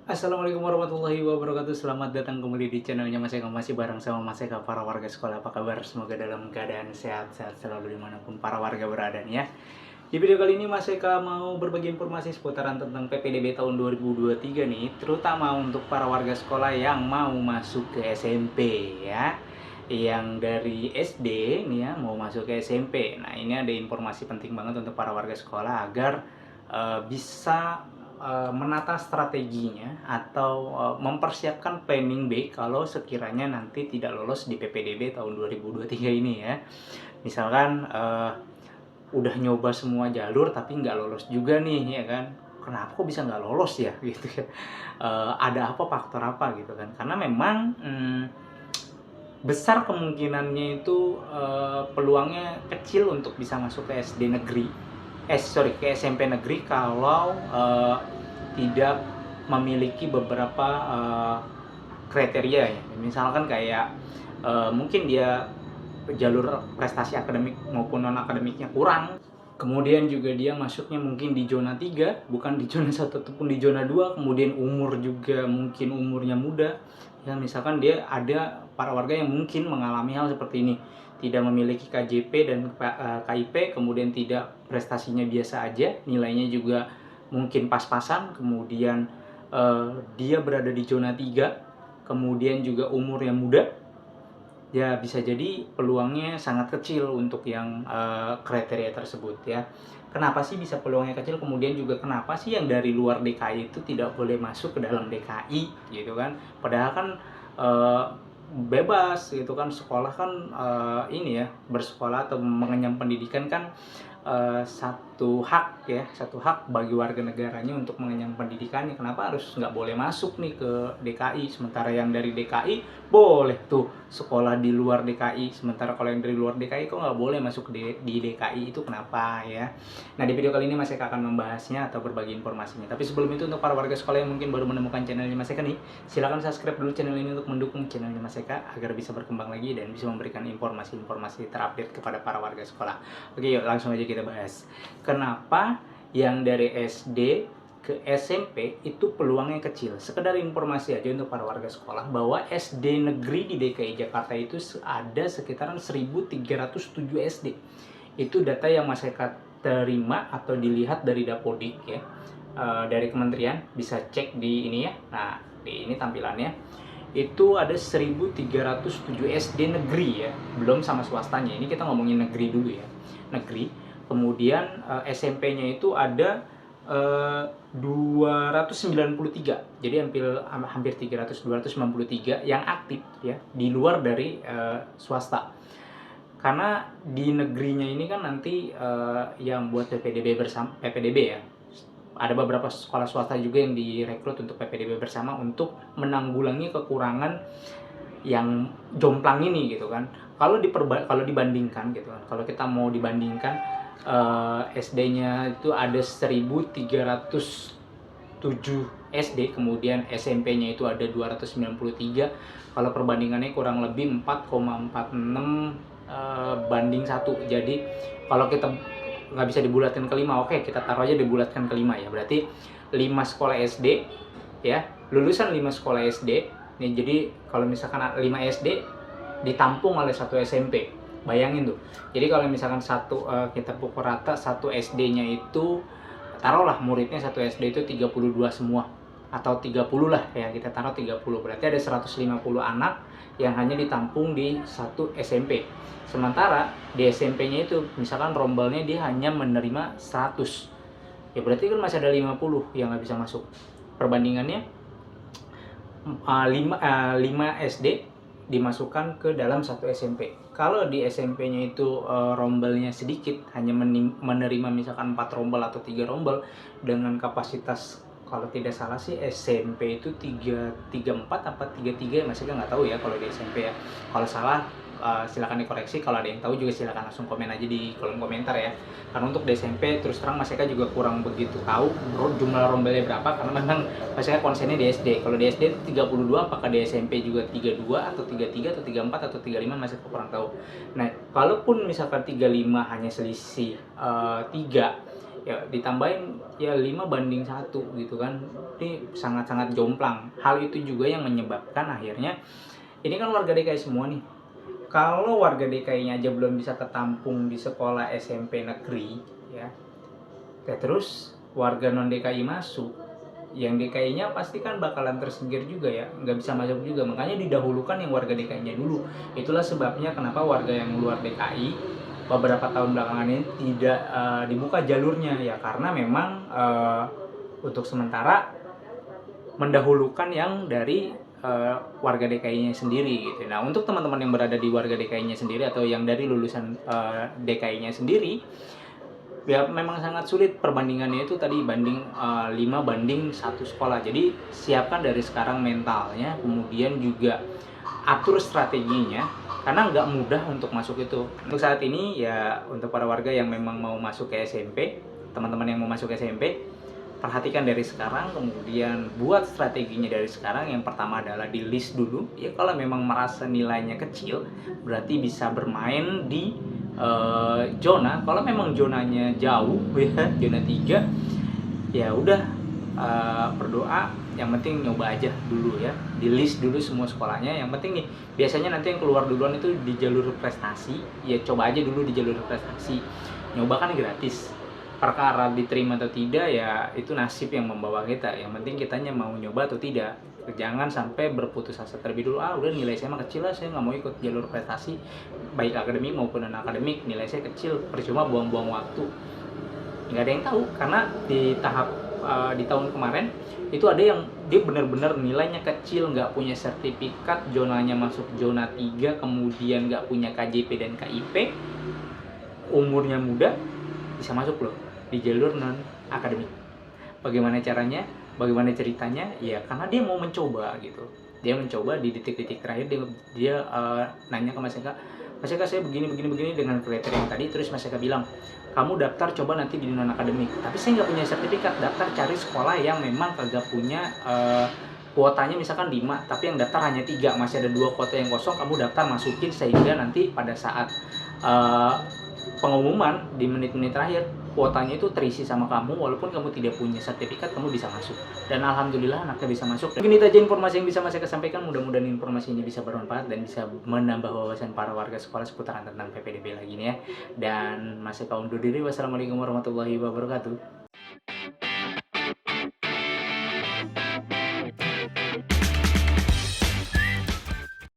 Assalamualaikum warahmatullahi wabarakatuh. Selamat datang kembali di channelnya Mas Eka. Masih bareng sama Mas Eka, para warga sekolah. Apa kabar? Semoga dalam keadaan sehat-sehat selalu dimanapun para warga berada nih ya. Di video kali ini Mas Eka mau berbagi informasi seputaran tentang PPDB tahun 2023 nih, terutama untuk para warga sekolah yang mau masuk ke SMP ya. Yang dari SD nih ya mau masuk ke SMP. Nah, ini ada informasi penting banget untuk para warga sekolah agar bisa menata strateginya atau mempersiapkan planning B kalau sekiranya nanti tidak lolos di PPDB tahun 2023 ini ya. Misalkan udah nyoba semua jalur tapi nggak lolos juga nih ya kan. Kenapa kok bisa nggak lolos ya gitu ya. Ada apa, faktor apa gitu kan. Karena memang besar kemungkinannya itu peluangnya kecil untuk bisa masuk ke SD negeri. Ke SMP negeri kalau tidak memiliki beberapa kriteria ya. Misalkan kayak mungkin dia jalur prestasi akademik maupun non akademiknya kurang. Kemudian juga dia masuknya mungkin di zona 3, bukan di zona 1 ataupun di zona 2. Kemudian umur juga mungkin umurnya muda. Ya misalkan dia ada para warga yang mungkin mengalami hal seperti ini. Tidak memiliki KJP dan KIP, kemudian tidak, prestasinya biasa aja, nilainya juga mungkin pas-pasan, kemudian dia berada di zona 3, kemudian juga umur yang muda, ya bisa jadi peluangnya sangat kecil untuk yang kriteria tersebut ya. Kenapa sih bisa peluangnya kecil? Kemudian juga kenapa sih yang dari luar DKI itu tidak boleh masuk ke dalam DKI gitu kan? Padahal kan uh, bebas gitu kan, sekolah kan ini ya, bersekolah atau mengenyam pendidikan kan satu hak bagi warga negaranya untuk mengenyam pendidikannya. Kenapa harus nggak boleh masuk nih ke DKI, sementara yang dari DKI boleh tuh sekolah di luar DKI, sementara kalau yang dari luar DKI kok nggak boleh masuk di DKI, itu kenapa ya? Nah, di video kali ini Mas Eka akan membahasnya atau berbagi informasinya. Tapi sebelum itu, untuk para warga sekolah yang mungkin baru menemukan channelnya Mas Eka nih, silahkan subscribe dulu channel ini untuk mendukung channelnya Mas Eka agar bisa berkembang lagi dan bisa memberikan informasi-informasi terupdate kepada para warga sekolah. Oke, yuk langsung aja kita bahas. Kenapa yang dari SD ke SMP itu peluangnya kecil? Sekedar informasi aja untuk para warga sekolah bahwa SD negeri di DKI Jakarta itu ada sekitaran 1307 SD. Itu data yang Mas Eka terima atau dilihat dari Dapodik ya. Dari kementerian, bisa cek di ini ya. Nah, di ini tampilannya. Itu ada 1307 SD negeri ya, belum sama swastanya. Ini kita ngomongin negeri dulu ya. Negeri. Kemudian SMP-nya itu ada 293. Jadi hampir 300, 293 yang aktif ya, di luar dari swasta. Karena di negerinya ini kan nanti yang buat PPDB ya, ada beberapa sekolah swasta juga yang direkrut untuk PPDB bersama untuk menanggulangi kekurangan yang jomplang ini gitu kan. Kalau dibandingkan gitu kan, kalau kita mau dibandingkan, SD-nya itu ada 1307 SD, kemudian SMP-nya itu ada 293. Kalau perbandingannya kurang lebih 4,46 banding 1. Jadi kalau kita nggak bisa dibulatkan ke 5, oke kita taruh aja dibulatkan ke 5 ya. Berarti 5 sekolah SD ya, lulusan 5 sekolah SD nih. Jadi kalau misalkan 5 SD ditampung oleh satu SMP, bayangin tuh. Jadi kalau misalkan kita pukul rata, satu SD-nya itu taruhlah muridnya satu SD itu 32 semua atau 30 lah ya, kita taruh 30, berarti ada 150 anak yang hanya ditampung di satu SMP. Sementara di SMP-nya itu misalkan rombelnya dia hanya menerima 100, ya berarti kan masih ada 50 yang nggak bisa masuk. Perbandingannya 5 SD dimasukkan ke dalam satu SMP. Kalau di SMP-nya itu rombelnya sedikit, hanya menerima misalkan 4 rombel atau 3 rombel dengan kapasitas, kalau tidak salah sih SMP itu 334 apa 33 ya, masih nggak tahu ya kalau di SMP ya. Kalau salah silakan dikoreksi, kalau ada yang tahu juga silakan langsung komen aja di kolom komentar ya. Karena untuk di SMP terus terang Mas Eka juga kurang begitu tahu jumlah rombelnya berapa, karena memang Mas Eka konsennya di SD. Kalau di SD 32, apakah di SMP juga 32 atau 33 atau 34 atau 35, Mas Eka kurang tahu. Nah, kalaupun misalkan 35 hanya selisih 3, ya ditambahin ya 5:1 gitu kan. Ini sangat-sangat jomplang. Hal itu juga yang menyebabkan akhirnya ini kan warga DKI semua nih. Kalau warga DKI-nya aja belum bisa ketampung di sekolah SMP negeri ya. Ya terus warga non DKI masuk, yang DKI-nya pasti kan bakalan tersingkir juga ya, nggak bisa masuk juga. Makanya didahulukan yang warga DKI-nya dulu. Itulah sebabnya kenapa warga yang luar DKI beberapa tahun belakangan ini tidak dibuka jalurnya ya, karena memang untuk sementara mendahulukan yang dari warga DKI-nya sendiri gitu. Nah, untuk teman-teman yang berada di warga DKI-nya sendiri atau yang dari lulusan DKI-nya sendiri, ya memang sangat sulit perbandingannya itu tadi banding 5:1 sekolah. Jadi siapkan dari sekarang mentalnya, kemudian juga atur strateginya karena nggak mudah untuk masuk itu. Untuk saat ini ya untuk para warga yang memang mau masuk ke SMP, teman-teman yang mau masuk ke SMP, perhatikan dari sekarang, kemudian buat strateginya dari sekarang. Yang pertama adalah di list dulu. Ya kalau memang merasa nilainya kecil, berarti bisa bermain di zona. Kalau memang zonanya jauh ya, zona 3, ya udah berdoa, yang penting nyoba aja dulu ya. Di list dulu semua sekolahnya. Yang penting nih, biasanya nanti yang keluar duluan itu di jalur prestasi. Ya coba aja dulu di jalur prestasi. Nyoba kan gratis. Perkara diterima atau tidak ya itu nasib yang membawa kita. Yang penting kitanya mau nyoba atau tidak. Jangan sampai berputus asa terlebih dulu. Udah nilai saya mah kecil lah, saya nggak mau ikut jalur prestasi, baik akademik maupun non akademik. Nilai saya kecil, percuma buang-buang waktu. Nggak ada yang tahu, karena di tahap di tahun kemarin itu ada yang dia benar-benar nilainya kecil, nggak punya sertifikat, zonanya masuk zona 3, kemudian nggak punya KJP dan KIP, umurnya muda, bisa masuk loh di jalur non akademik. Bagaimana caranya? Bagaimana ceritanya? Ya karena dia mau mencoba gitu. Dia mencoba di detik-detik terakhir dia nanya ke Mas Eka, Mas Eka saya begini dengan kriteria yang tadi. Terus Mas Eka bilang, kamu daftar coba nanti di non akademik. Tapi saya nggak punya sertifikat. Daftar cari sekolah yang memang kagak punya kuotanya misalkan 5, tapi yang daftar hanya 3, masih ada 2 kuota yang kosong, kamu daftar masukin sehingga nanti pada saat pengumuman di menit-menit terakhir kuotanya itu terisi sama kamu, walaupun kamu tidak punya sertifikat kamu bisa masuk. Dan alhamdulillah anaknya bisa masuk. Mungkin itu aja informasi yang bisa Mas Eka sampaikan. Mudah-mudahan informasi ini bisa bermanfaat dan bisa menambah wawasan para warga sekolah seputaran tentang PPDB lagi nih ya. Dan Mas Eka undur diri. Wassalamualaikum warahmatullahi wabarakatuh.